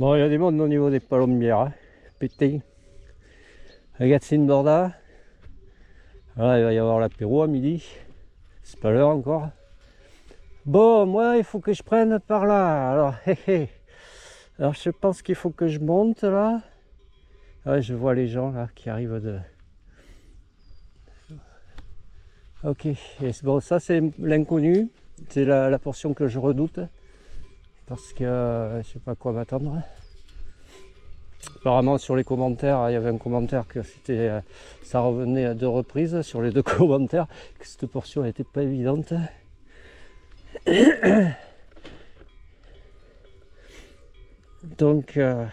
Bon, il y a des monde au niveau des palombières, hein. Pété. Regarde, c'est une borda. Voilà, il va y avoir l'apéro à midi. C'est pas l'heure encore. Bon, moi, il faut que je prenne par là. Alors, hé hé. Alors, je pense qu'il faut que je monte là. Ouais, je vois les gens là qui arrivent de. Ok, et bon, ça c'est l'inconnu. C'est la portion que je redoute. Parce que je sais pas quoi m'attendre. Apparemment sur les commentaires, il y avait un commentaire que c'était, ça revenait à 2 reprises sur les 2 commentaires, que cette portion n'était pas évidente. Donc, de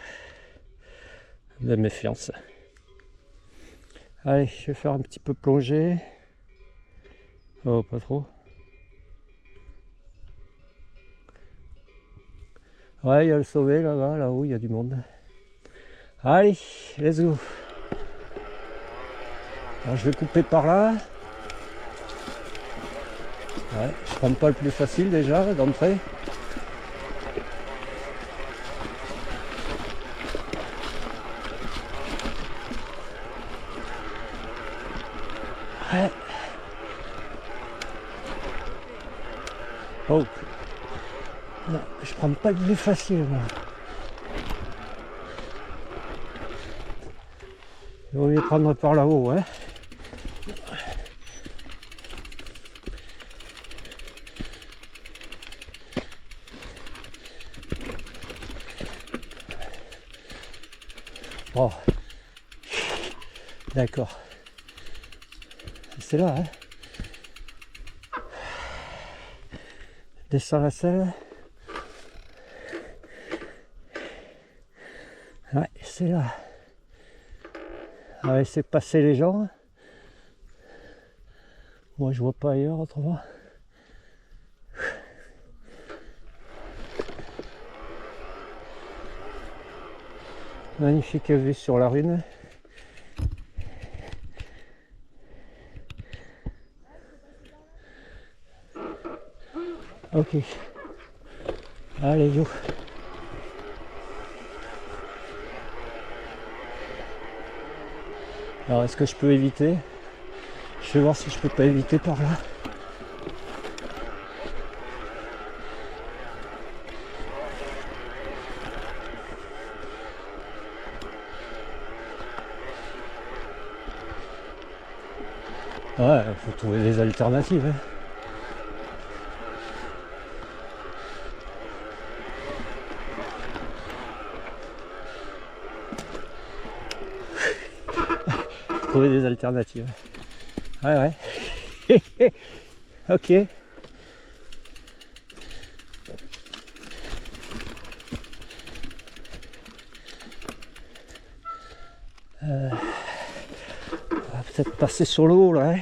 méfiance. Allez, je vais faire un petit peu plonger. Oh, pas trop. Ouais, il y a le sauvé là-bas, là-haut, il y a du monde. Allez, let's go. Alors, je vais couper par là. Ouais, je prends pas le plus facile déjà d'entrée. Ouais. Oh. Non, je prends pas le plus facile moi. Il vaut mieux prendre par là-haut, hein. Oh. D'accord. C'est là, hein. Descends la selle. Ouais, c'est là. On va essayer de passer les gens. Moi, je vois pas ailleurs autrement. Magnifique vue sur la rune. Ok. Allez, go. Alors, est-ce que je peux éviter? Je vais voir si je peux pas éviter par là. Ouais, il faut trouver des alternatives, hein. Trouver des alternatives. Ouais, ouais. Ok. On va peut-être passer sur le haut là, hein.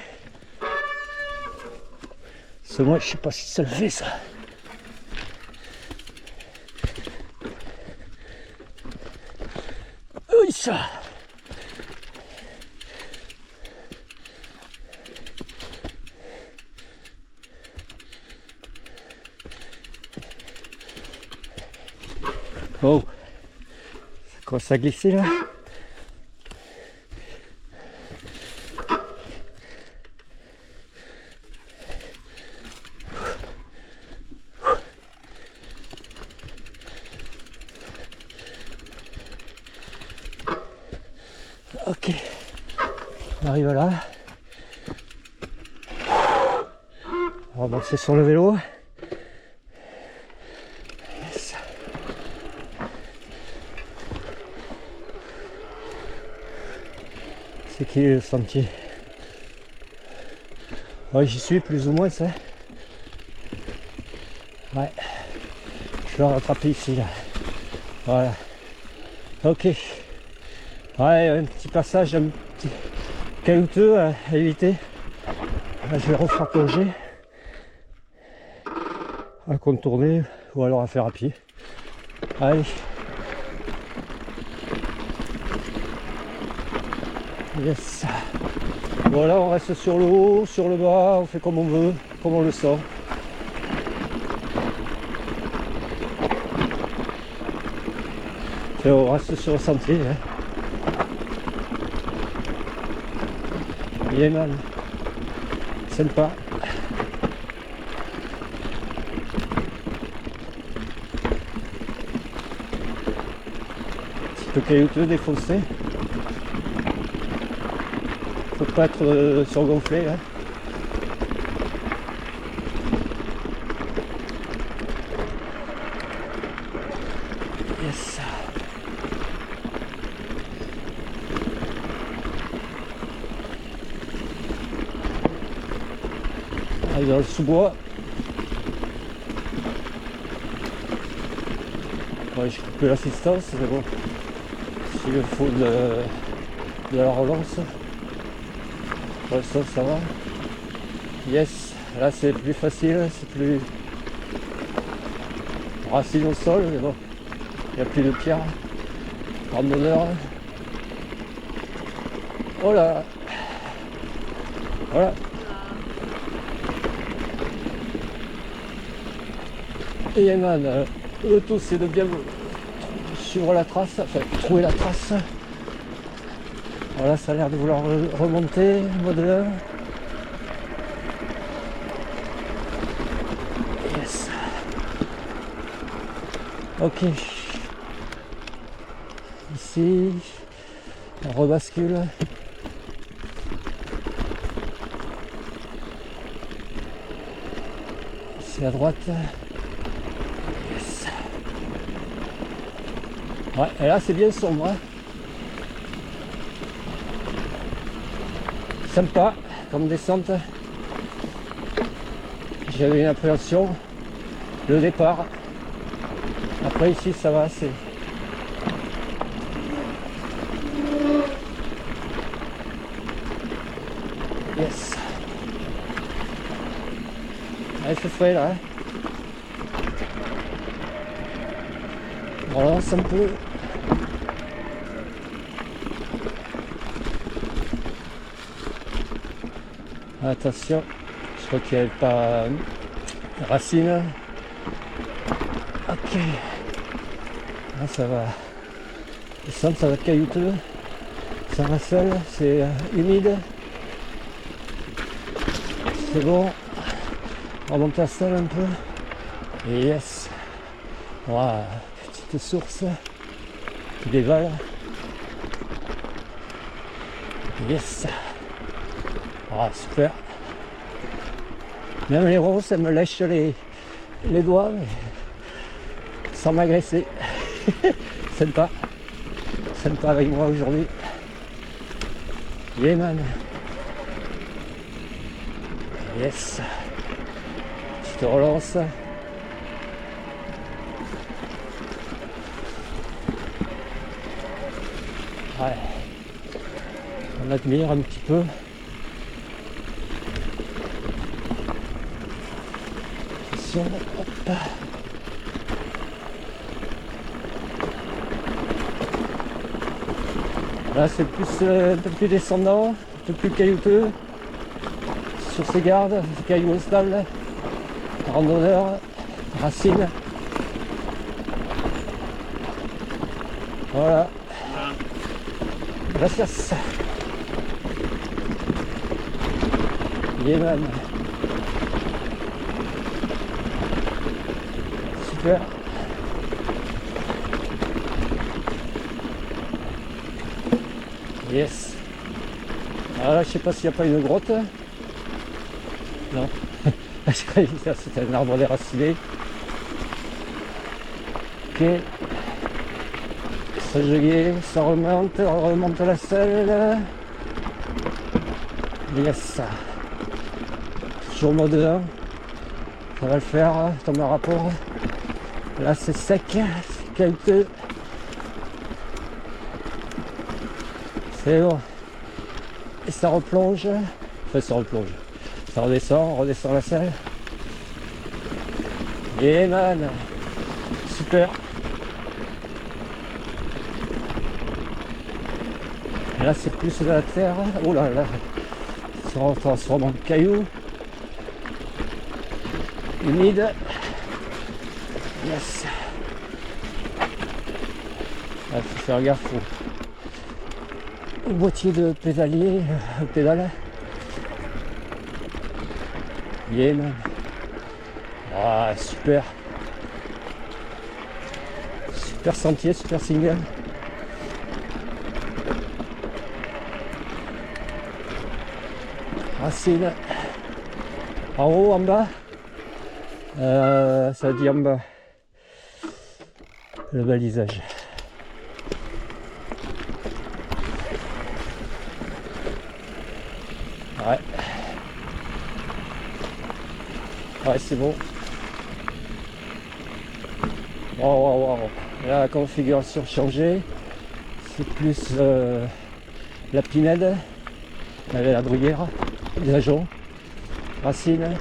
Parce que moi, je sais pas si ça le fait ça. Oui, ça. Oh, ça commence à glisser là. Ok, on arrive là. On va avancer sur le vélo. Yes. C'est qui le sentier? Ouais, j'y suis plus ou moins ça. Ouais, je vais rattraper ici là. Voilà. Ok. Ouais, un petit passage un petit caillouteux à éviter. Là, je vais refaire plonger. À contourner ou alors à faire à pied. Allez. Yes. Voilà, on reste sur le haut, sur le bas, on fait comme on veut, comme on le sent. On reste sur le sentier. Hein. Yémen, sympa. Petit peu caillouteux, défoncé. Faut pas être surgonflé. Hein. Yes. Allez, dans le sous-bois. Ouais, j'ai coupé l'assistance, c'est bon. S'il faut de la relance. Pour l'instant, ça va. Yes, là c'est plus facile, c'est plus racine au sol, mais bon, il n'y a plus de pierre. Randonneur. Oh là. Voilà. Et Yémen, le tout c'est de bien suivre la trace, enfin trouver la trace. Voilà, ça a l'air de vouloir remonter, mode 1. Yes. Ok. Ici, on rebascule. Ici à droite. Yes. Ouais, et là c'est bien sombre. Hein. Sympa comme descente. J'avais une appréhension. Le départ. Après ici ça va assez. Yes. Allez, c'est frais là. Hein. On relance un peu. Attention, je crois qu'il n'y avait pas racine. Ok. Là ça va. Descendre, ça va être caillouteux. Ça va seul, c'est humide. C'est bon. On remonte à sol un peu. Et yes. Wow, petite source qui dévale. Yes. Ah, super. Même les roses, elles me lèchent les doigts, mais sans m'agresser. Sympa. Sympa avec moi aujourd'hui. Yémen. Yes. Je te relance. Ouais. On admire un petit peu. Hop. Là c'est plus un peu plus descendant, un peu plus caillouteux. Sur ces gardes, cailloux instables, randonneur, racines. Voilà. Gracias. Yémen. Super. Yes. Alors là, je sais pas s'il n'y a pas une grotte. Non. Je croyais que c'était un arbre déraciné. Ok. Ça joguait, ça remonte, on remonte la selle. Yes. Toujours mode 1. Ça va le faire, tomber en rapport. Là c'est sec, c'est caillouteux. C'est bon. Et ça replonge. Enfin ça replonge. Ça redescend, on redescend la selle. Et man. Super. Et là c'est plus de la terre. Oh là là. Ça se transforme en cailloux. Humide. Yes. faut faire gaffe au boîtier de pédalier, pédale. Yeah, man. Ah, super. Super sentier, super single. Racine. En haut, en bas. Ça dit en bas. Le balisage. Ouais. Ouais, c'est bon. Wow. Là, la configuration changée. C'est plus la pinède. Avec la bruyère, les ajoncs, racines.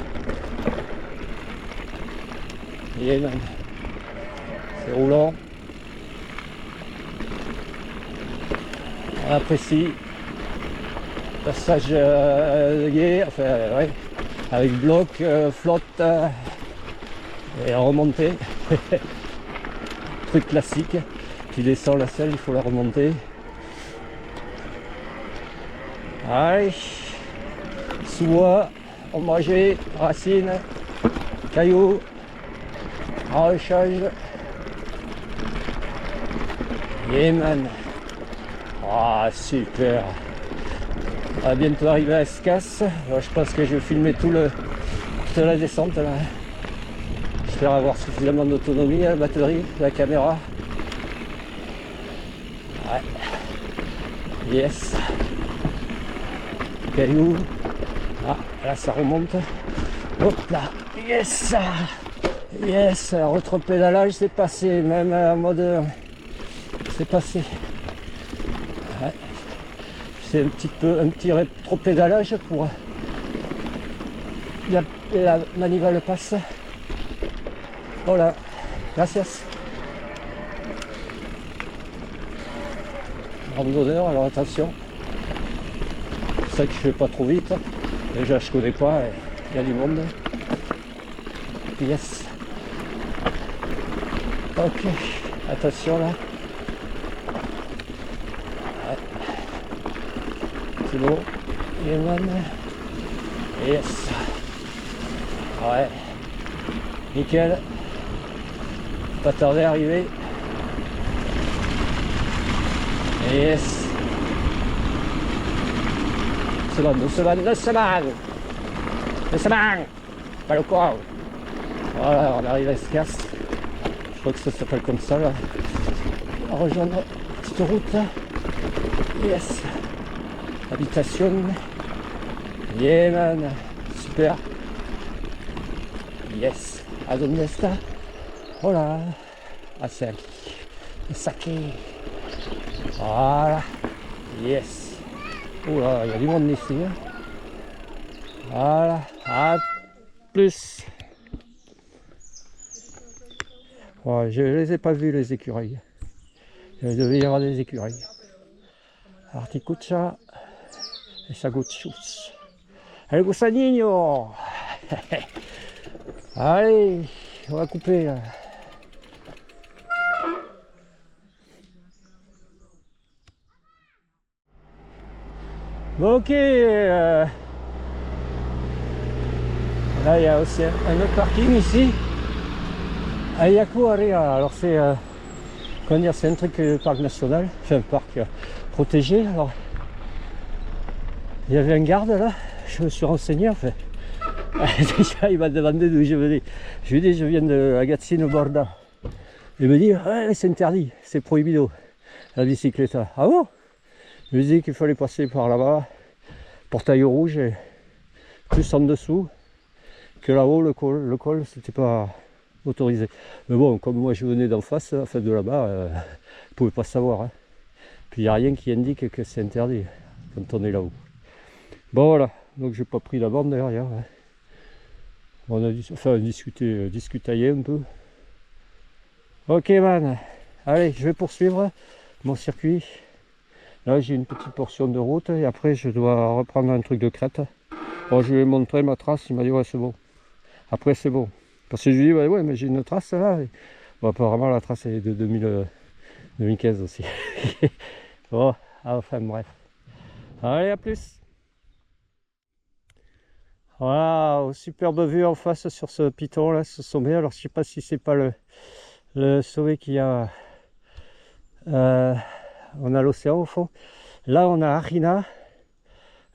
Et même. C'est roulant. On apprécie. Passage gay, enfin ouais, avec bloc, flotte et remontée. Truc classique. Tu descends la selle, il faut la remonter. Allez, sous-bois, ombragé, racines, cailloux, arrachage. Yeah man. Ah super. On va bientôt arriver à Escas. Alors, je pense que je vais filmer toute la descente là. J'espère avoir suffisamment d'autonomie à la batterie, la caméra. Ouais. Yes. Caillou. Ah, là ça remonte. Hop là. Yes. Yes. Retropédalage, c'est passé. Même en mode. C'est passé. Ouais. C'est un petit rétropédalage pour la manivelle passe. Voilà, gracias. Randonneur, alors attention. C'est pour ça que je fais pas trop vite. Déjà je connais pas, il y a du monde. Yes. Ok, attention là. C'est bon. Yes. Ouais. Nickel. Pas tarder à arriver. Yes. Deux semaines. Pas le corps. Voilà, on arrive à Escas. Je crois que ça s'appelle comme ça là. On va rejoindre la petite route. Yes. Habitation. Yeah man. Super. Yes. ¿A dónde está? Hola. Hacia aquí. Es aquí. Voilà. Yes. Oula, il y a du monde ici. Hein. Voilà. À plus. Ouais, je les ai pas vus les écureuils. Il devait y avoir des écureuils. Articucha. Et saguchus. El gusanillo. Allez, on va couper là. Bon, ok. Là, il y a aussi un autre parking ici. À Yacuarea. Alors, c'est comment dire, c'est un truc parc national, enfin un parc protégé. Alors, il y avait un garde là. Je me suis renseigné en fait. Déjà, il m'a demandé d'où je venais. Je lui ai dit, je viens de Agazzino Borda. Il me dit, ouais, c'est interdit, c'est prohibido, la bicyclette. Ah bon? Je lui ai dit qu'il fallait passer par là-bas, portail rouge, et plus en dessous, que là-haut, le col, c'était pas autorisé. Mais bon, comme moi je venais d'en face, enfin de là-bas, je ne pouvais pas savoir. Hein. Puis il n'y a rien qui indique que c'est interdit quand on est là-haut. Bon voilà, donc j'ai pas pris la bande derrière. Hein. On a discutaillé un peu. Ok man, allez, je vais poursuivre mon circuit. Là j'ai une petite portion de route et après je dois reprendre un truc de crête. Bon, je lui ai montré ma trace, il m'a dit ouais c'est bon. Après c'est bon. Parce que je lui ai dit ouais mais j'ai une trace là. Bon apparemment la trace elle est de 2015 aussi. Bon, enfin bref. Allez, à plus. Voilà, superbe vue en face sur ce piton là, ce sommet. Alors je sais pas si c'est pas le sommet qui a... on a l'océan au fond. Là on a Harina,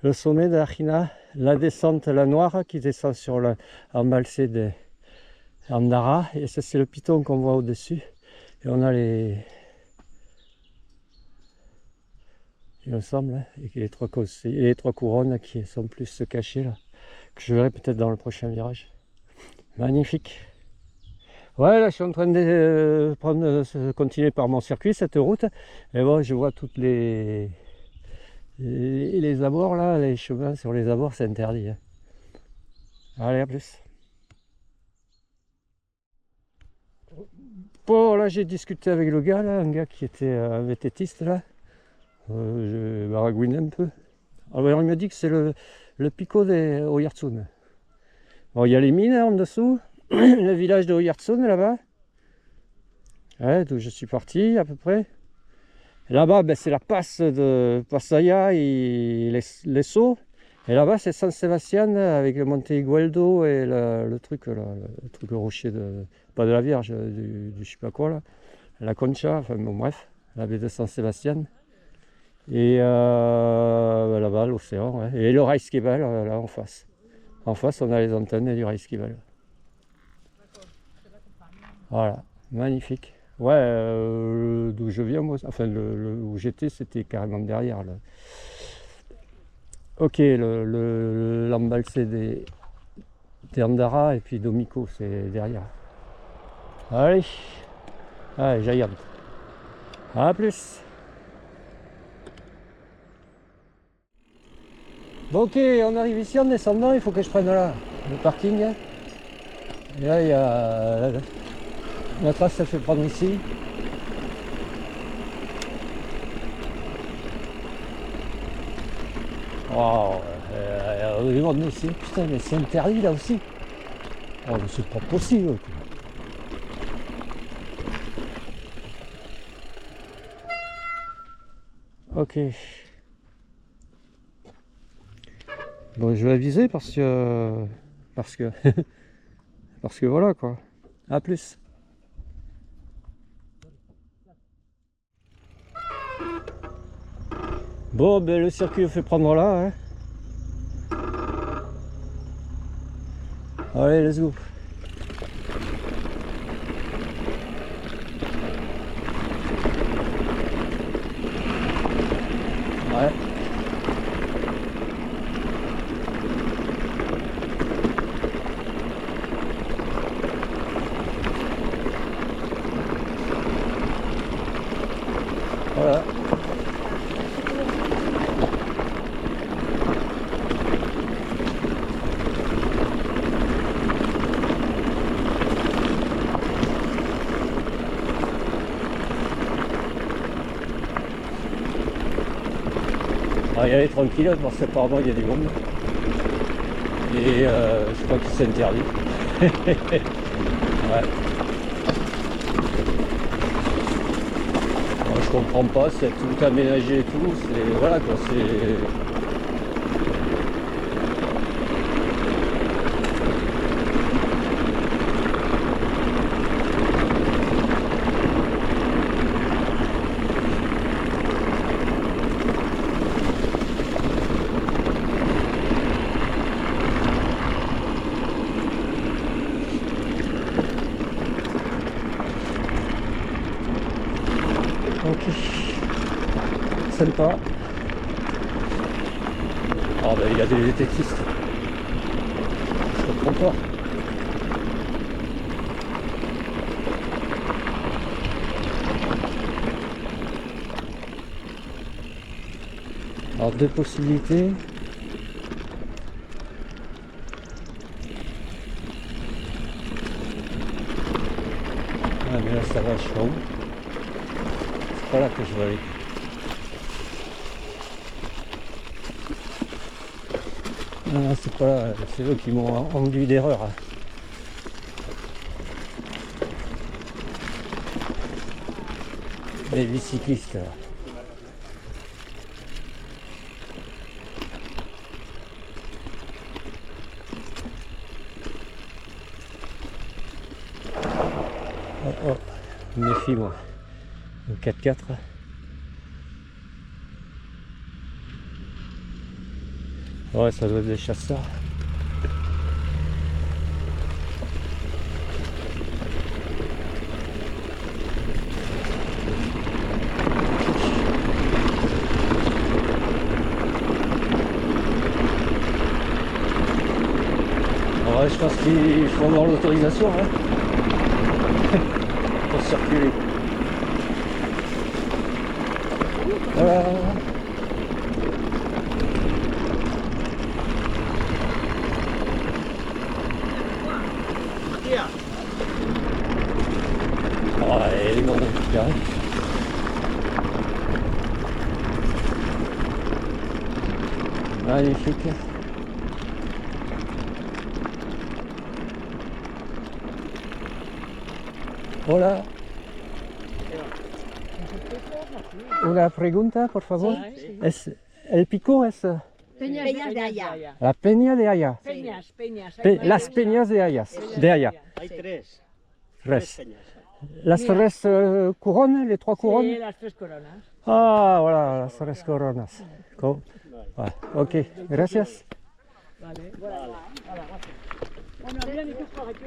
le sommet de Harina, la descente, la Noire qui descend sur l'embalsé de Andara. Et ça c'est le piton qu'on voit au-dessus. Et on a il me semble, hein, et les trois couronnes qui sont plus cachées là, que je verrai peut-être dans le prochain virage. Magnifique. Ouais, là je suis en train de continuer par mon circuit, cette route. Et bon, je vois toutes les abords là, les chemins sur les abords, c'est interdit. Hein. Allez, à plus. Bon, là j'ai discuté avec le gars là, un gars qui était un vététiste là. Je baragouine un peu. Alors il m'a dit que c'est le pico de Oyartsun. Bon, il y a les mines en dessous, le village de Oyartsun là-bas. Ouais, d'où je suis parti à peu près. Là-bas, ben, c'est la passe de Passaya et les Sauts. Et là-bas, c'est San Sebastian avec le Monte Igueldo et le truc, là, le truc, le rocher de, pas de la Vierge, du je sais pas quoi là, la Concha, enfin bon, bref, la baie de San Sebastian. Et ben, là-bas, l'océan, ouais. Et le Reichsgebel, là en face. En face, on a les antennes du Reichsgebel. Voilà, magnifique. Ouais, d'où je viens, moi, enfin, où j'étais, c'était carrément derrière. Là. Ok, l'embalsé des Andara et puis Domico, c'est derrière. Allez, allez, Giant. À plus. Bon, ok, on arrive ici en descendant, il faut que je prenne là, le parking. Et là, il y a la trace, ça fait prendre ici. Oh, on est ici. Putain, mais c'est interdit là aussi. Oh, mais c'est pas possible. Ok. Bon, je vais aviser parce que parce que voilà quoi. À plus. Bon, ben le circuit fait prendre là. Hein. Allez, let's go. Ouais. Voilà. On va y aller tranquille parce qu'apparemment il y a du monde. Et je crois que c'est interdit. Ouais. Moi, je comprends pas, c'est tout aménagé et tout. C'est voilà quoi, c'est. Ok, sympa. Oh ben il y a des vététistes. Je comprends pas. Alors deux possibilités. Ah mais là ça va, je suis en haut. C'est pas là que je veux aller. Ah, c'est pas là, c'est eux qui m'ont enduit d'erreur. les bicyclistes. Là. Oh, oh, méfie-moi. Le 4x4. Ouais, ça doit être des chasseurs. Ouais, je pense qu'il faut avoir l'autorisation hein, pour circuler. Voilà. Ouais, les grands carrés. Magnifique. Hola. Una pregunta, por favor. Sí. El pico es Peñas de Haya. la peña de Haya. Peñas. Las peñas de Haya. De Haya. Hay tres. Tres. Peñas. Las tres couronnes, les trois couronnes. Sí, las tres coronas. Ah, voilà, las tres coronas. Cool. Ouais. Ok, gracias. Vale. Bueno, bien, ¿y tú por aquí?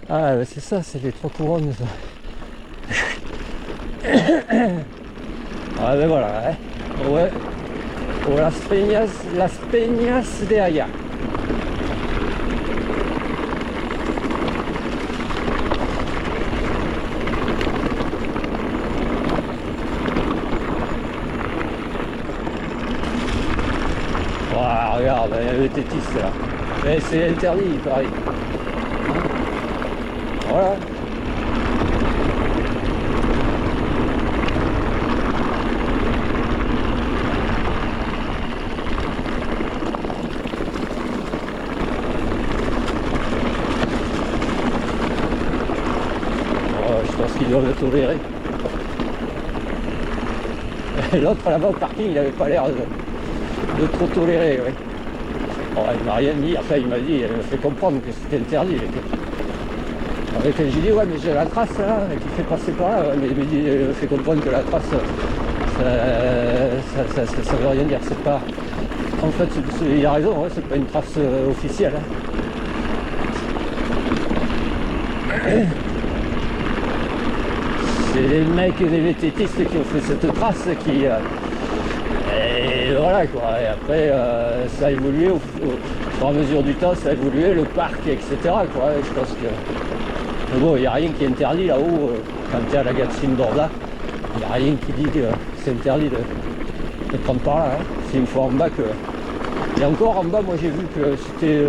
Ah, c'est ça, c'est les trois couronnes. Ça. Ah, ben voilà, hein. Ouais. Oh, las peñas de Haya. Wow, regarde, il y a le tétis là. Mais c'est interdit, il paraît. Voilà. Je pense qu'ils doivent le tolérer. L'autre là-bas au parking, il n'avait pas l'air de trop tolérer. Ouais. Bon, il m'a rien dit, enfin il m'a dit, il m'a fait comprendre que c'était interdit. Avec elle, j'ai dit, ouais, mais j'ai la trace là, qui fait passer par là. Mais il me fait comprendre que la trace, ça veut rien dire. C'est pas. En fait, il a raison, hein, c'est pas une trace officielle. Hein. C'est les mecs, les VTTistes qui ont fait cette trace qui. Et voilà quoi. Et après, ça a évolué au fur et à mesure du temps, ça a évolué, le parc, etc. Quoi. Et je pense que. Mais bon, il n'y a rien qui est interdit là-haut, quand tu es à la Gatsin Borda, il n'y a rien qui dit que c'est interdit de prendre par là. Hein. C'est une fois en bas que. Et encore en bas, moi j'ai vu que c'était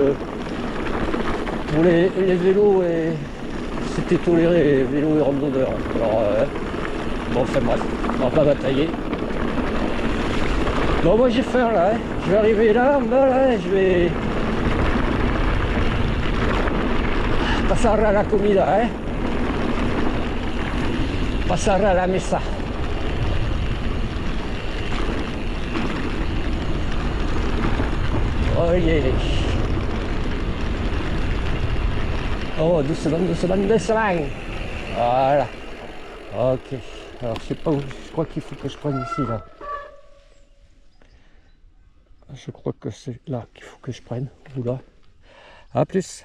pour les vélos et c'était toléré, les vélos et randonneurs. Alors, bon, enfin bref, on va pas batailler. Bon, moi j'ai faim là, hein. Je vais arriver là, en bas là, je vais. Pasar a la comida, ¿eh? Pasar a la mesa. Oye. Oh, doucement. Voilà. Ok. Alors, je sais pas où. Je crois qu'il faut que je prenne ici, là. Je crois que c'est là qu'il faut que je prenne. Ou là. À plus.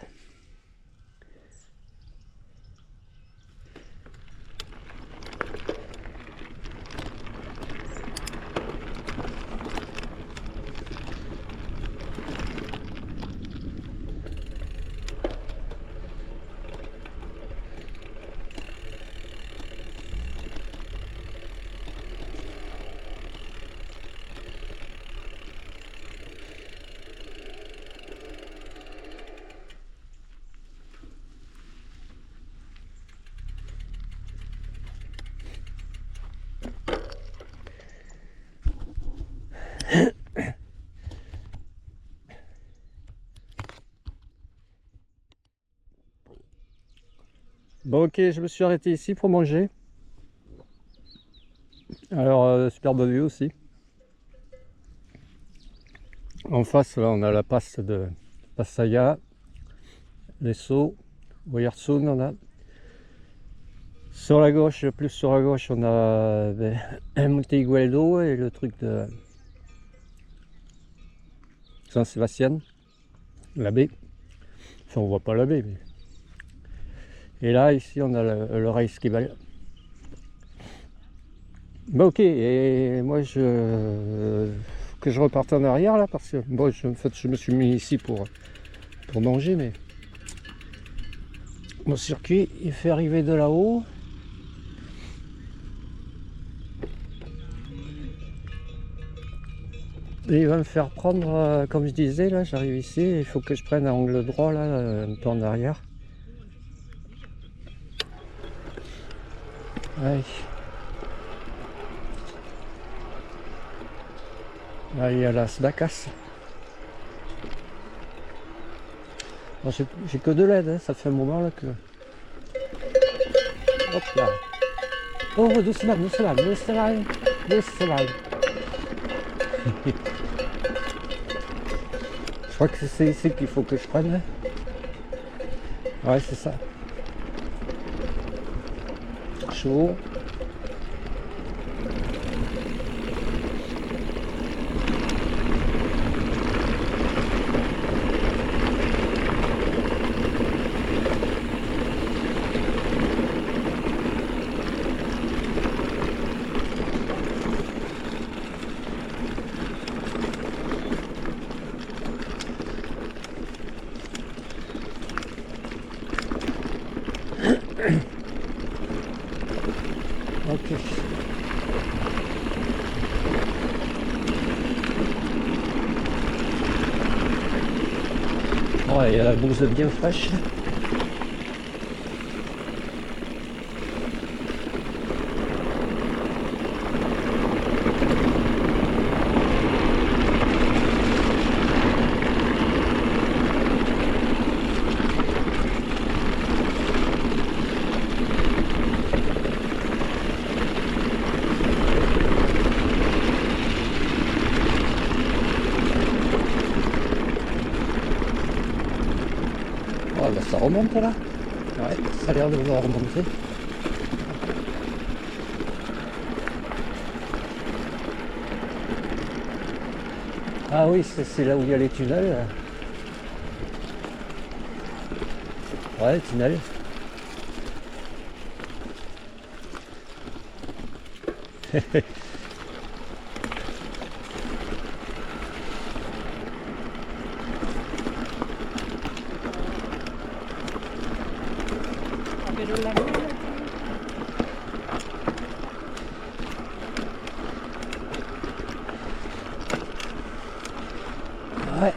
Bon ok, je me suis arrêté ici pour manger. Alors, superbe vue aussi. En face, là, on a la passe de Pattaya, les Sceaux, Oyartsun, on a. Sur la gauche, plus sur la gauche, on a Monte Igueldo et le truc de Saint-Sébastien, la baie. Enfin, on voit pas la baie, mais... Et là, ici, on a le Reykjavik. Bah ok, et moi, que je reparte en arrière, là, parce que bon, en fait, je me suis mis ici pour manger, mais mon circuit, il fait arriver de là-haut. Et il va me faire prendre, comme je disais, là, j'arrive ici, il faut que je prenne un angle droit, là, un peu en arrière. Ouais. Là, il y a la Sbacas. Bon, j'ai que de l'aide, hein, ça fait un moment là que... Hop là. Oh, doucement, doucement, doucement, doucement. Je crois que c'est ici qu'il faut que je prenne. Ouais, c'est ça. Chaud. Ok. Ouais, il y a la bouse bien fraîche. Oh, là, ça remonte là. Ouais, ça a l'air de vouloir remonter. Ah oui, c'est là où il y a les tunnels. Ouais, les tunnels. Ouais.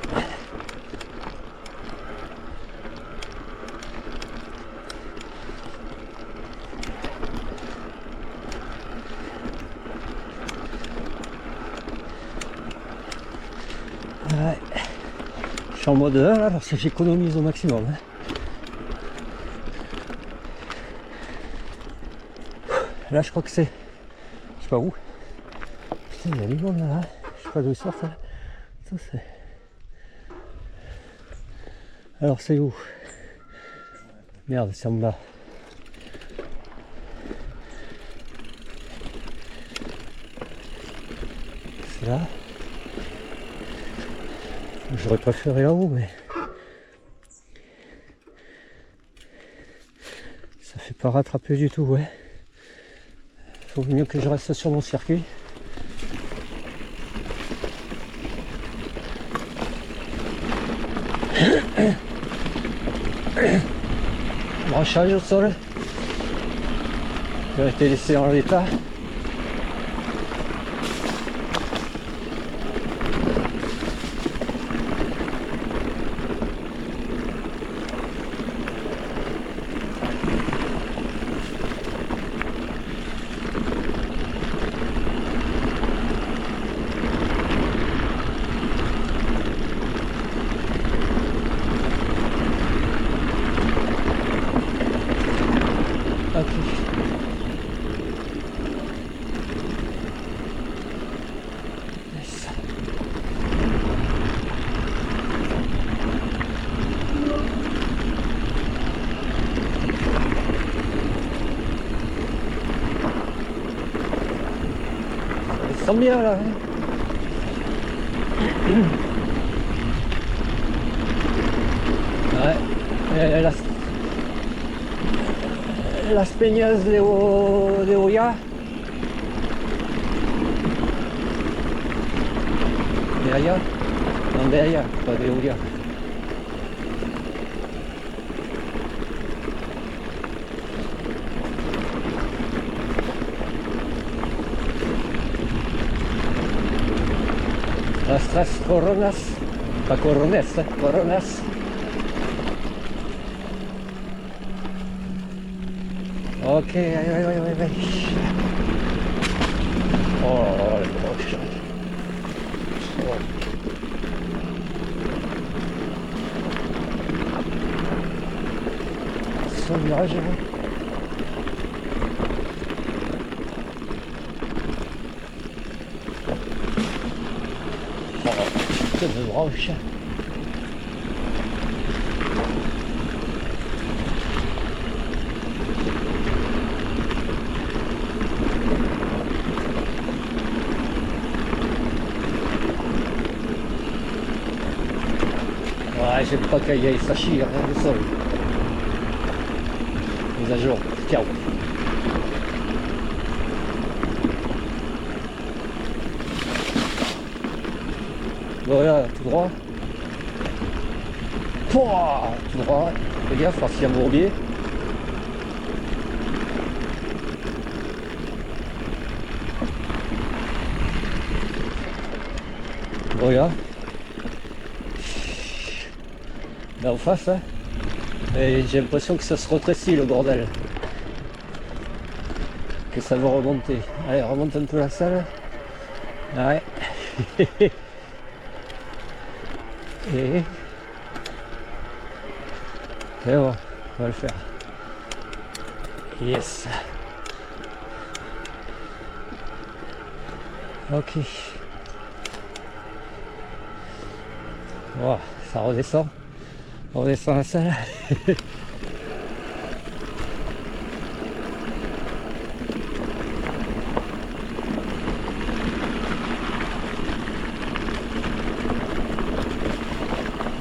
Ouais. Je suis en mode 1 là parce que j'économise au maximum. Hein. Là je crois que c'est... Je sais pas où. Putain, il y a du monde là. Je sais pas d'où ils sortent là. Ça c'est... Alors c'est où? Merde, c'est en bas. C'est là. J'aurais préféré là-haut, mais ça fait pas rattraper du tout, ouais. Faut mieux que je reste sur mon circuit. Branchage au sol. Il a été laissé en l'état. Ok. sent bien là. Ouais. Et las peñas de Oya. De allá. Non, de allá, pas de Oya. Las tres coronas, pas corones, coronas. Ok, allez. Oh, les proches. Oh. Son virage, hein. Oh, putain de branche. Ouais, j'aime pas qu'il y ait ça chie, rien de sol. Mise à jour, ciao. Voilà, tout droit. Pouah, tout droit. Fais gaffe, parce qu'il y a un bourbier. Voilà. Là en face, hein. Et j'ai l'impression que ça se rétrécit le bordel. Que ça va remonter. Allez, remonte un peu la salle. Ouais. Et bon, on va le faire. Yes. Ok. Wow, ça redescend. On redescend la salle.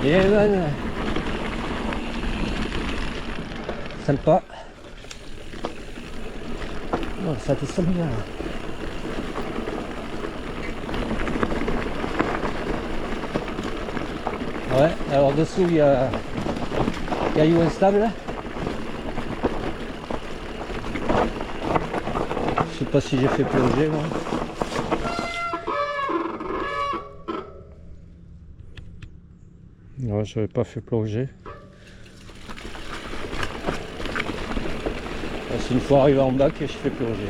Et ben, sympa. Oh, ça descend bien. Ouais, alors dessous il y a caillou instable. Je sais pas si j'ai fait plonger moi. Non, je n'avais pas fait plonger. C'est une fois arrivé en bas que je fais plonger.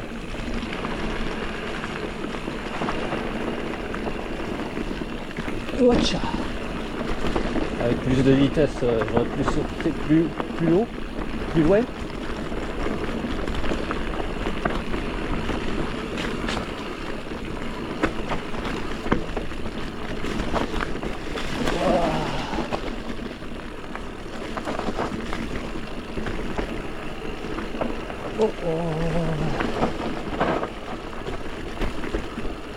Watcha. Avec plus de vitesse, j'aurais pu sauter plus haut, plus loin. Oh, oh.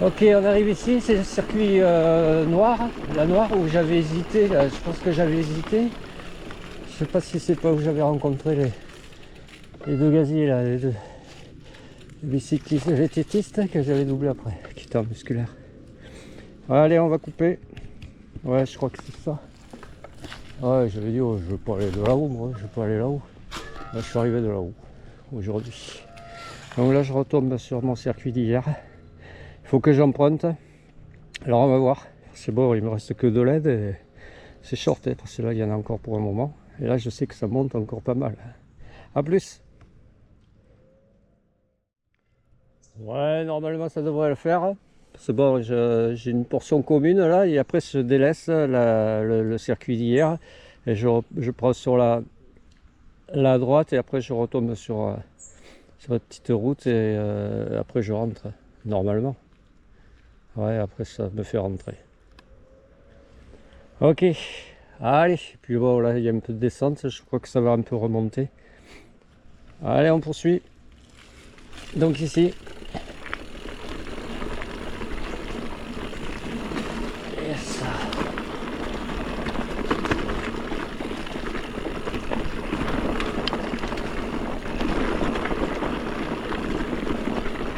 Ok, on arrive ici, c'est le circuit noir, la noire où j'avais hésité, là, je pense que j'avais hésité. Je sais pas si c'est pas où j'avais rencontré les deux gaziers là, les deux bicyclistes, VTTistes que j'avais doublé après, qui étaient en musculaire. Allez, on va couper. Ouais, je crois que c'est ça. Ouais, j'avais dit, oh, je veux pas aller de là-haut, moi, je veux pas aller là-haut. Là, je suis arrivé de là-haut, aujourd'hui. Donc là, je retombe sur mon circuit d'hier. Il faut que j'emprunte. Alors, on va voir. C'est bon, il me reste que 2 LED et c'est short, parce que là, il y en a encore pour un moment. Et là, je sais que ça monte encore pas mal. A plus. Ouais, normalement, ça devrait le faire. C'est bon, j'ai une portion commune là, et après, je délaisse le circuit d'hier. Et je prends sur la droite, et après, je retombe sur la petite route, et après, je rentre, normalement. Ouais, après, ça me fait rentrer. Ok. Allez, puis bon, là, il y a un peu de descente, je crois que ça va un peu remonter. Allez, on poursuit. Donc ici.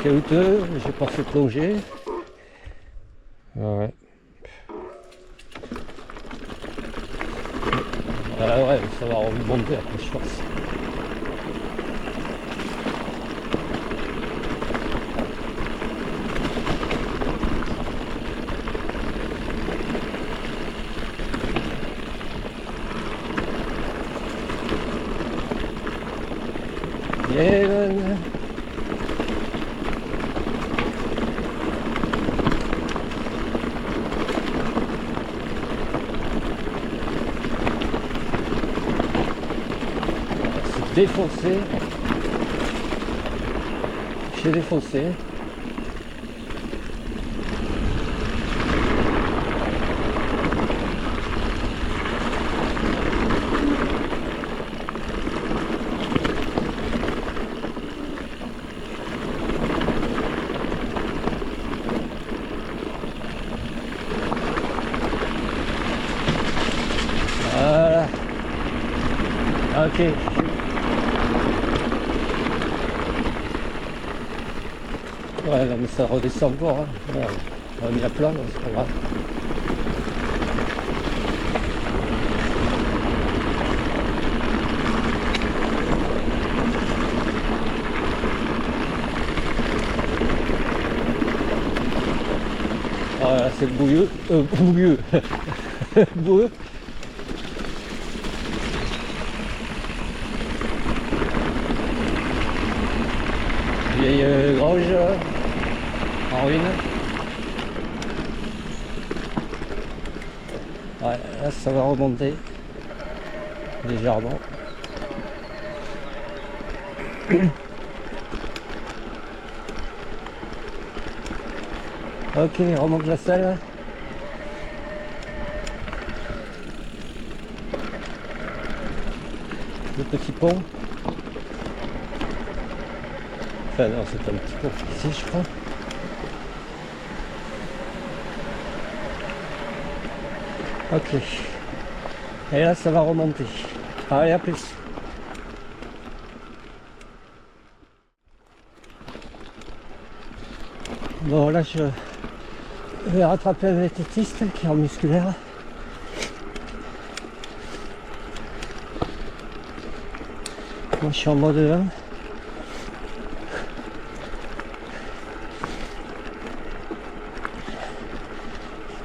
caouteux, j'ai pas fait plonger. Ouais. Ouais, ça va remonter après, je pense. Yemen. C'est défoncé. J'ai défoncé. Voilà. Ok. Ouais, non, mais ça redescend encore. Hein. Ouais, on a mis à plat, c'est pas grave. Voilà, c'est bouilleux. Bouilleux. Boueux. Vieille grange en ruine. Ouais, là ça va remonter légèrement. Ok, remonte la salle. Le petit pont. Enfin non, c'est un petit pont ici, je crois. Ok. Et là, ça va remonter. Allez, à plus. Bon, là, je vais rattraper un vététiste qui est en musculaire. Moi, je suis en mode 1.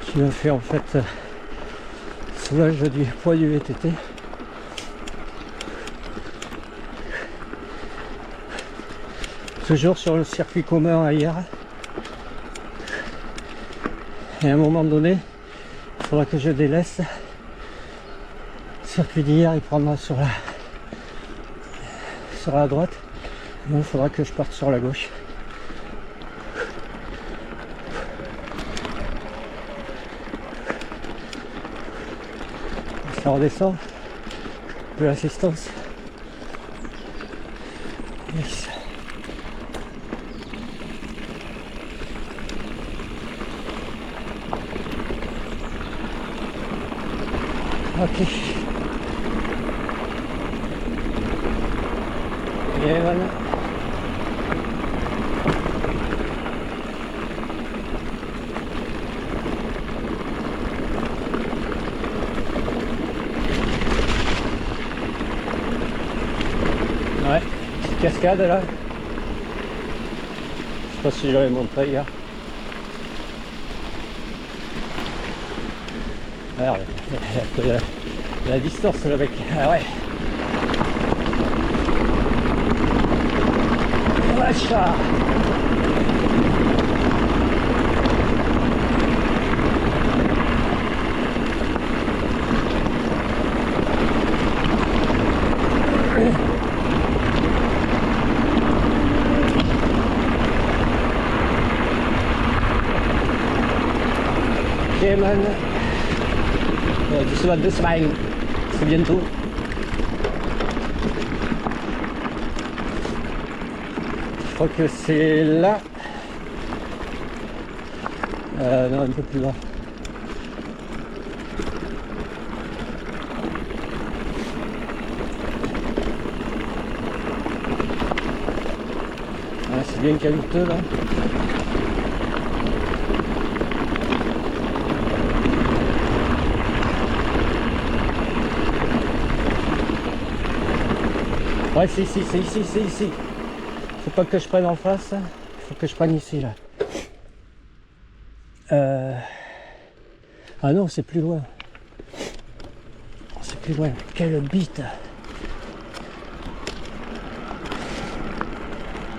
Qui me fait en fait soulage du poids du VTT. Toujours sur le circuit commun à hier. Et à un moment donné, il faudra que je délaisse. Le circuit d'hier, il prendra sur la droite. Donc il faudra que je parte sur la gauche. Ça redescend. De l'assistance. Yes. Ok. Et voilà. Ouais, petite cascade là. Je sais pas si j'avais montré hier. Alors, la distance le mec. Ah ouais. Vache. Yemen. D'ici 2 semaines, c'est bientôt. Je crois que c'est là. Non, un peu plus bas. Ah, c'est bien caliteux là. Ouais, c'est ici, c'est ici, c'est ici. Faut pas que je prenne en face, il faut que je prenne ici là. Ah non, c'est plus loin. C'est plus loin. Quelle bite!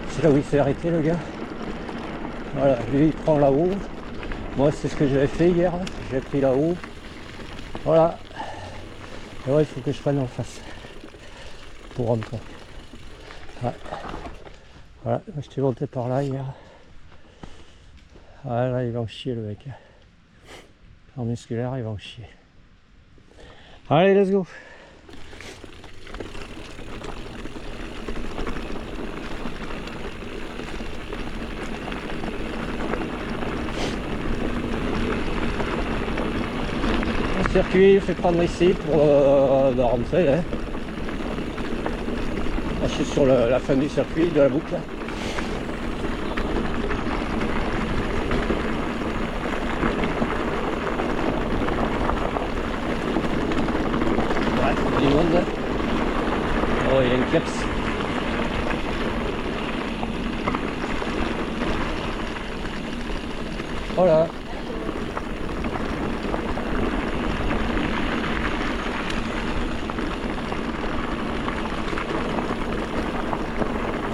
C'est là où il s'est arrêté le gars. Voilà, lui il prend là-haut. Moi c'est ce que j'avais fait hier. J'ai pris là-haut. Voilà. Et ouais, il faut que je prenne en face pour rentrer. Ouais. Voilà, je t'ai monté par là hier. Ah là, il va en chier le mec. En musculaire, il va en chier. Allez, let's go. Le circuit fait prendre ici pour rentrer. Hein. Là, je suis sur la fin du circuit, de la boucle. Ouais, du monde. Oh, il y a une kleps. Voilà.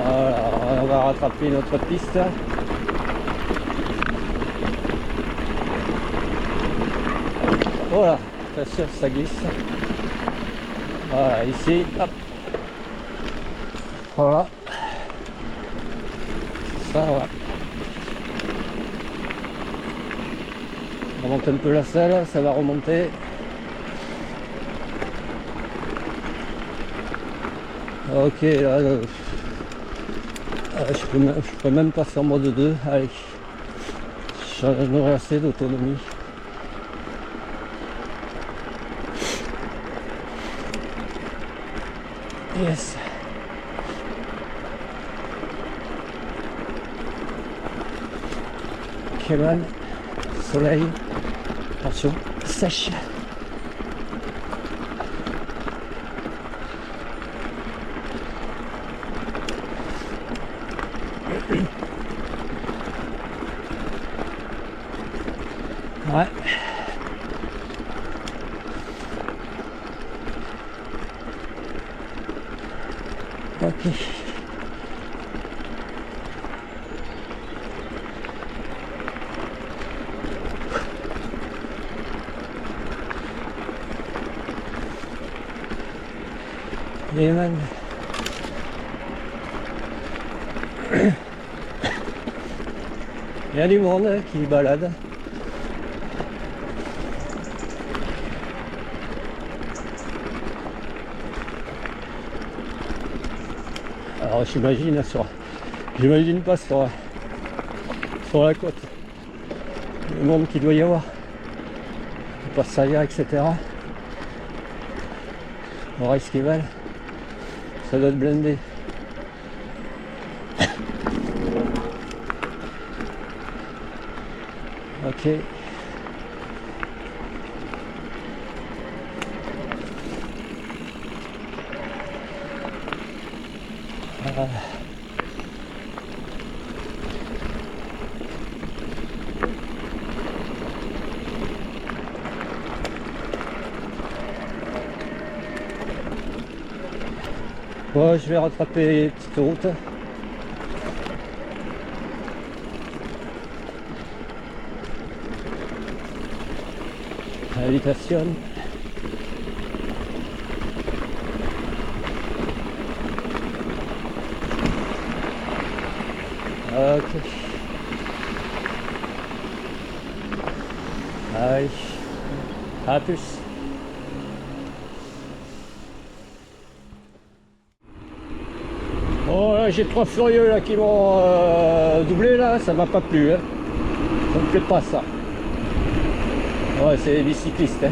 Voilà, on va rattraper notre piste. Voilà, attention, ça glisse. Voilà, ici, hop. Voilà. Ça, voilà. On remonte un peu la selle, ça va remonter. Ok, là, je peux même passer en mode 2. Allez, j'en aurai assez d'autonomie. Yes. Keman, soleil, attention, sèche. Ouais. Ok. Et man. Il y a du monde qui balade. Alors j'imagine pas sur la côte le monde qu'il doit y avoir, le passager, etc. Au Esquivel, ça doit être blindé. Ok. Bon, je vais rattraper les petites routes. Habitation. Ok. Allez. À plus. Bon, là j'ai 3 furieux là qui m'ont doublé là, ça m'a pas plu. Hein. Ça me plaît pas ça. Ouais, c'est des bicyclistes. Hein.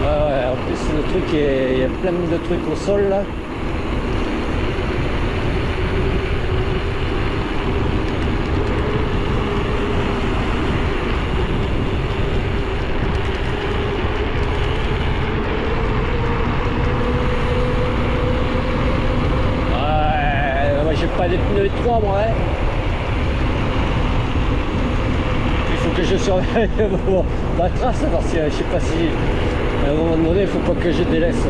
Ouais, plus le truc, il y a plein de trucs au sol là. Pas des pneus étroits moi hein. Il faut que je surveille ma trace parce que je sais pas si à un moment donné il faut pas que je délaisse.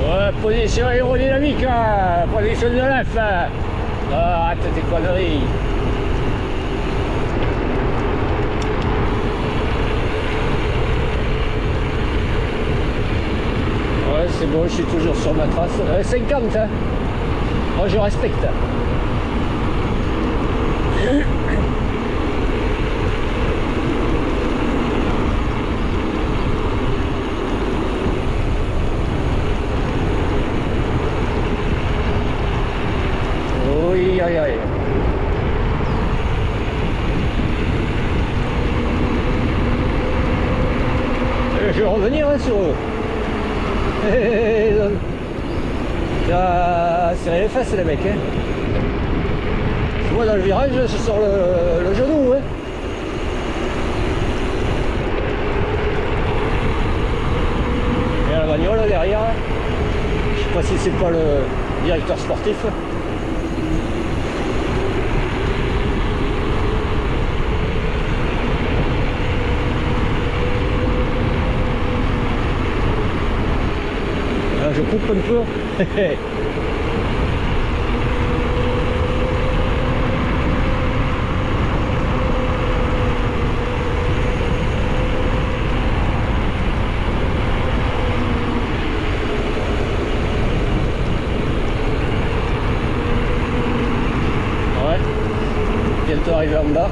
Ouais, position aérodynamique hein. Position de l'F hein. Arrête tes conneries. C'est bon, je suis toujours sur ma trace. 50, hein. Moi je respecte. Oui, aïe, aïe. Je vais revenir hein, sur eux. Ça serré les fesses les mecs hein. Moi dans le virage je sors le genou hein. Et la bagnole derrière, je sais pas si c'est pas le directeur sportif. Je coupe un peu. Ouais. Bientôt arrivé en bas.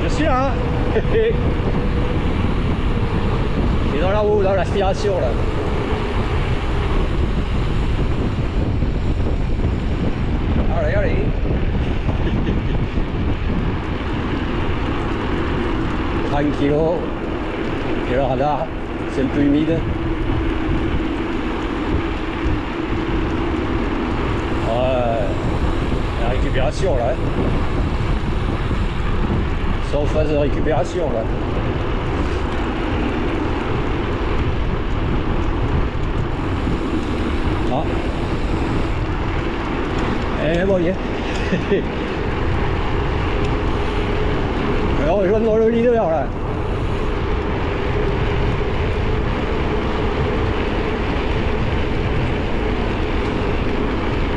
Je suis là. Et dans la roue, dans l'aspiration là. Allez, allez. Tranquillo. Et le radar, c'est un peu humide. Ouais. La récupération là. En phase de récupération là. Ah. Et bon, yeah. Je vais rejoindre le leader là.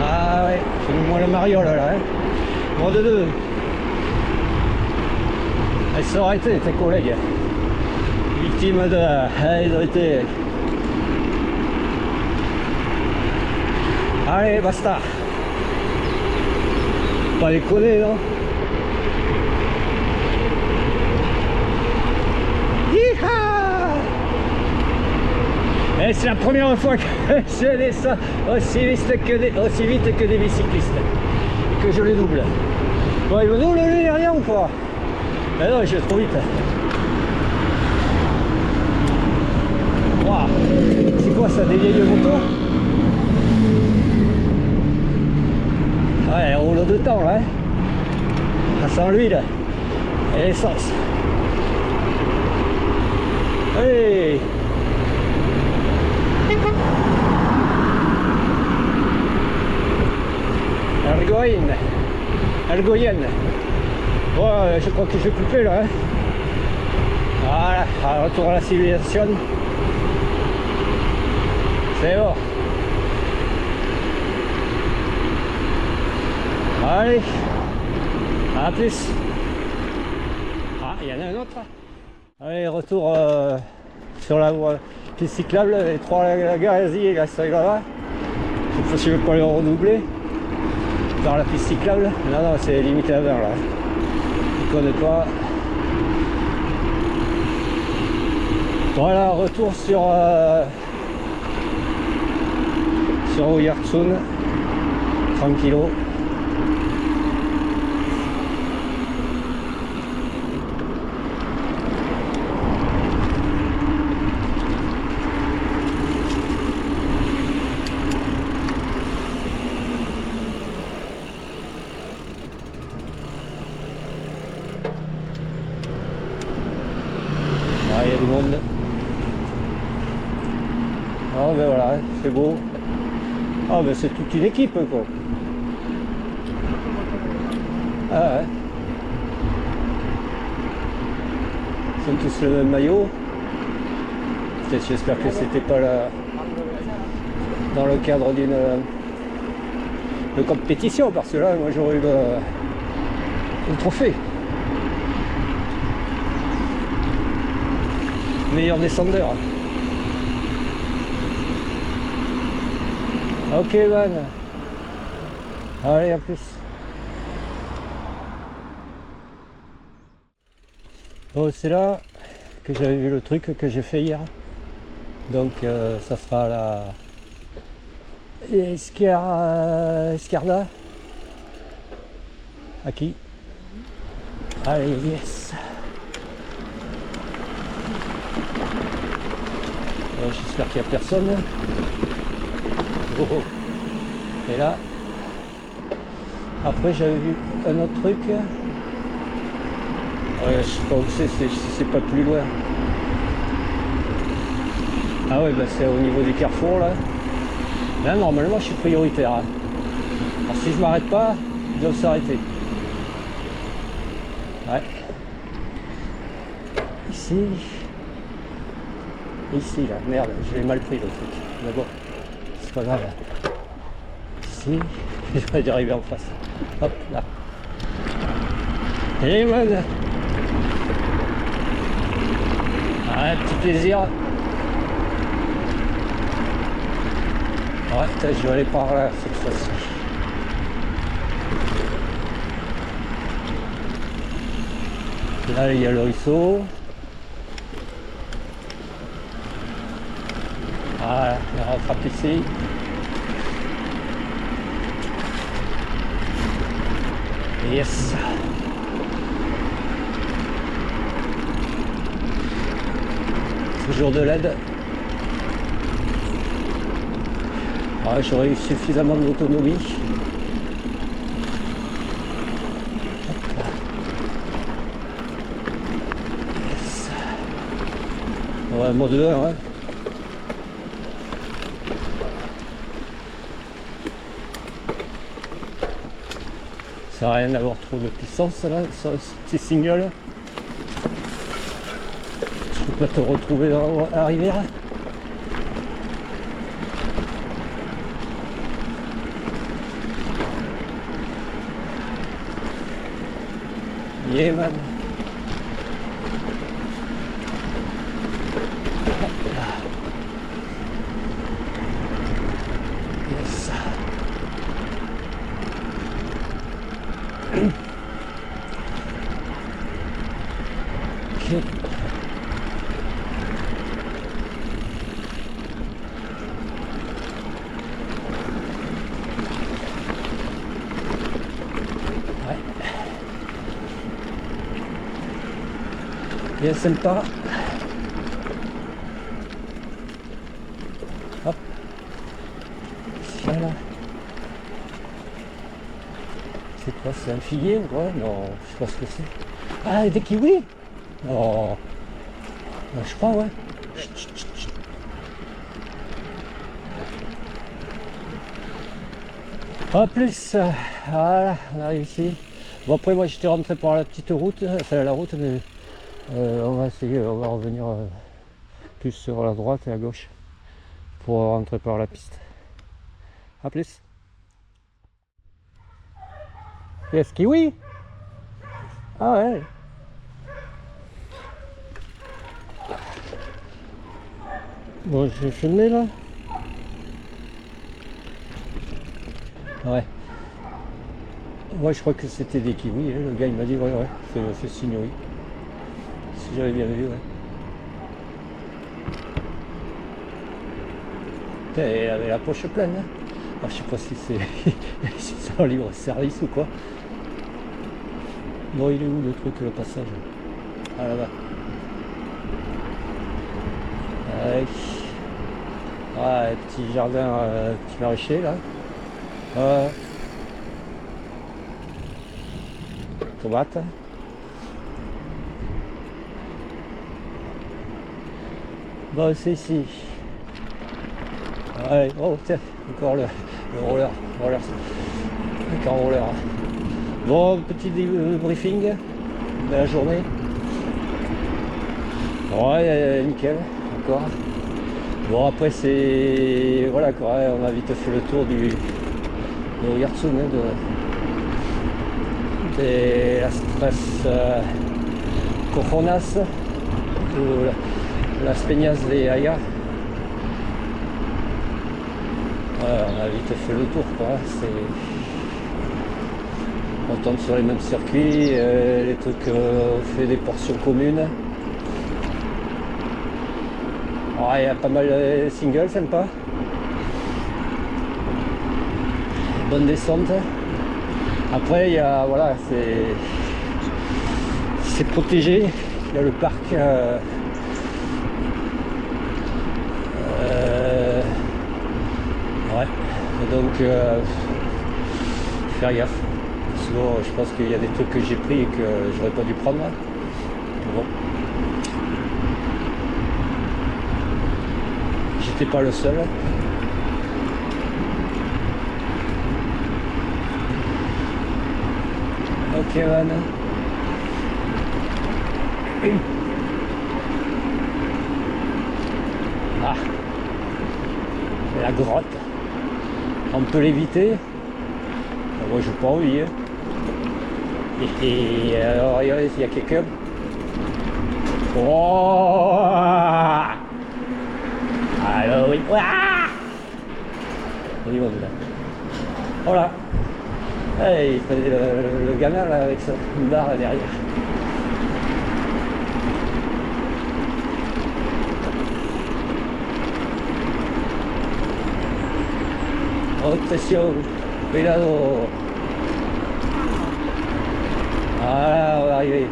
Ah ouais, c'est moi le mariole là. Hein. Moi de deux. Elles sont arrêtées, tes collègues. Victimes de... Elles ont été... Allez, basta. Pas déconner, non? Hi-ha! Et c'est la première fois que je descends aussi vite que des bicyclistes. Et que je les double. Bon, il me double le derrière ou pas? Mais non, je vais trop vite. Wow. C'est quoi ça, des vieilles motos? Ouais, elle roule de temps là. Ça sent l'huile et l'essence. Hey. Ergoyenne. Ouais, je crois que je vais couper là. Hein. Voilà, retour à la civilisation. C'est bon. Allez, à plus. Ah, il y en a un autre. Allez, retour sur la voie piste cyclable. Les trois gaziers, là, c'est là-bas. Cette fois, je ne vais pas les redoubler. Par la piste cyclable. Non, non, c'est limité à 20 là. Je ne connais pas. Voilà, retour sur Oyartsun, tranquillo. Ah, il y a du monde. Ah ben voilà, c'est beau. Ah ben c'est toute une équipe quoi. Ah ouais. Ils ont tous le même maillot. Peut-être j'espère que c'était pas là dans le cadre d'une de compétition parce que là moi j'aurais eu le trophée. Meilleur descendeur. Ok man. Allez à plus. Bon c'est là que j'avais vu le truc que j'ai fait hier. Donc ça sera la Esquerda. À qui? Allez yes. J'espère qu'il n'y a personne. Oh, oh. Et là, après j'avais vu un autre truc. Ouais, je sais pas où c'est pas plus loin. Ah ouais, bah c'est au niveau du carrefour là. Là normalement je suis prioritaire. Hein. Alors si je m'arrête pas, ils doivent s'arrêter. Ouais. Ici là, merde, je l'ai mal pris le truc. Mais bon, c'est pas grave. Ici, j'aurais dû arriver en face. Hop là. Et voilà. Ah, un petit plaisir. Ouais, je vais aller par là cette fois-ci. Là, il y a le ruisseau. Voilà, on rattrape ici. Yes. Toujours de l'aide. Ouais, j'aurais eu suffisamment d'autonomie. Yes. Ouais, mode 2, ouais. Ça sert à rien d'avoir trop de puissance là, sur ces singles. Je peux pas te retrouver à la rivière. Yeah man. Yes. Okay. Ouais. Bien sympa. Hop. Voilà. C'est quoi? C'est un figuier ou quoi? Non, je sais pas ce que c'est. Ah, des kiwis? Non. Je crois, ouais. Chut, chut, chut, chut. En plus, voilà, on arrive ici. Bon après moi j'étais rentré par la petite route, enfin la route, mais on va essayer, on va revenir plus sur la droite et à gauche pour rentrer par la piste. A plus. Yes, kiwi. Ah ouais. Bon, je vais filmer là. Ouais. Ouais, je crois que c'était des kiwis. Hein. Le gars il m'a dit ouais, ouais, c'est signe oui. Si j'avais bien vu, ouais. Putain, elle avait la poche pleine. Hein. Ah, je sais pas si c'est si c'est un libre service ou quoi. Bon, il est où le truc, le passage? Ah, là-bas. Ouais. Ah, petit jardin, petit maraîcher là. Tomates. Bon, c'est ici. Ouais, oh tiens, encore le roller. Encore roller. Bon, petit briefing de la journée. Ouais, nickel, encore. Bon, après c'est... Voilà quoi, on a vite fait le tour de Oyarzun, de la Stress Cojonas, de Las Peñas de Haya. Ouais, on a vite fait le tour quoi, on tombe sur les mêmes circuits, les trucs, on fait des portions communes. Il y a pas mal de singles sympa. Bonne descente. Après il y a voilà, c'est protégé. Il y a le parc ouais. Donc faire gaffe. Sinon je pense qu'il y a des trucs que j'ai pris et que j'aurais pas dû prendre. Bon. J'étais pas le seul. Ok man. Ah, la grotte. On peut l'éviter. Moi j'ai pas envie. Hein. Et alors regardez s'il y a quelqu'un. Oh, alors oui. On y va là. Voilà. Hey, il faisait le gamin là avec sa barre là, derrière. Attention, cuidado. Voilà, on va arriver.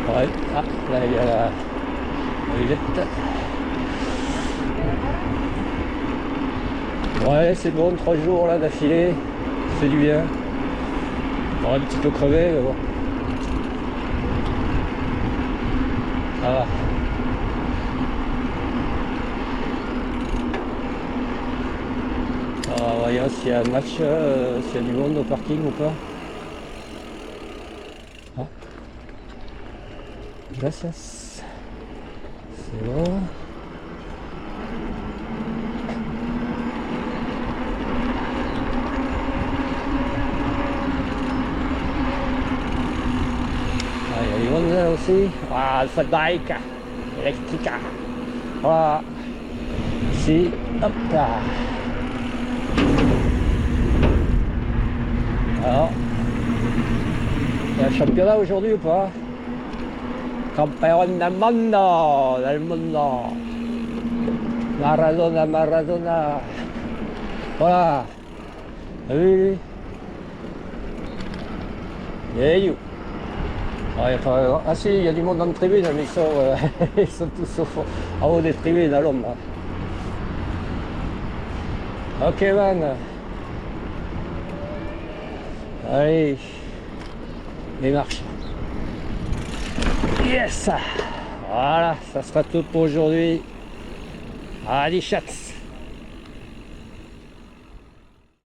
Ouais, ah, là il y a la Villette. Ouais, c'est bon, 3 jours là d'affilée, ça fait du bien. On va un petit peu crever, mais bon. Ça va. Alors, voyons s'il y a un match, s'il y a du monde au parking ou pas. Ah. Gracias. C'est bon. Ah, il y a du monde là aussi. Ah, le fat bike électrique. Voilà. Ici, hop là. Alors, il y a un championnat aujourd'hui ou pas? Campeón del mundo, Maradona. Voilà. Oui. Et you. Ah si, il y a du monde dans la tribune, mais ils sont tous en haut des tribunes à l'ombre. Ok man. Allez, les marches. Yes. Voilà, ça sera tout pour aujourd'hui. Allez, chats.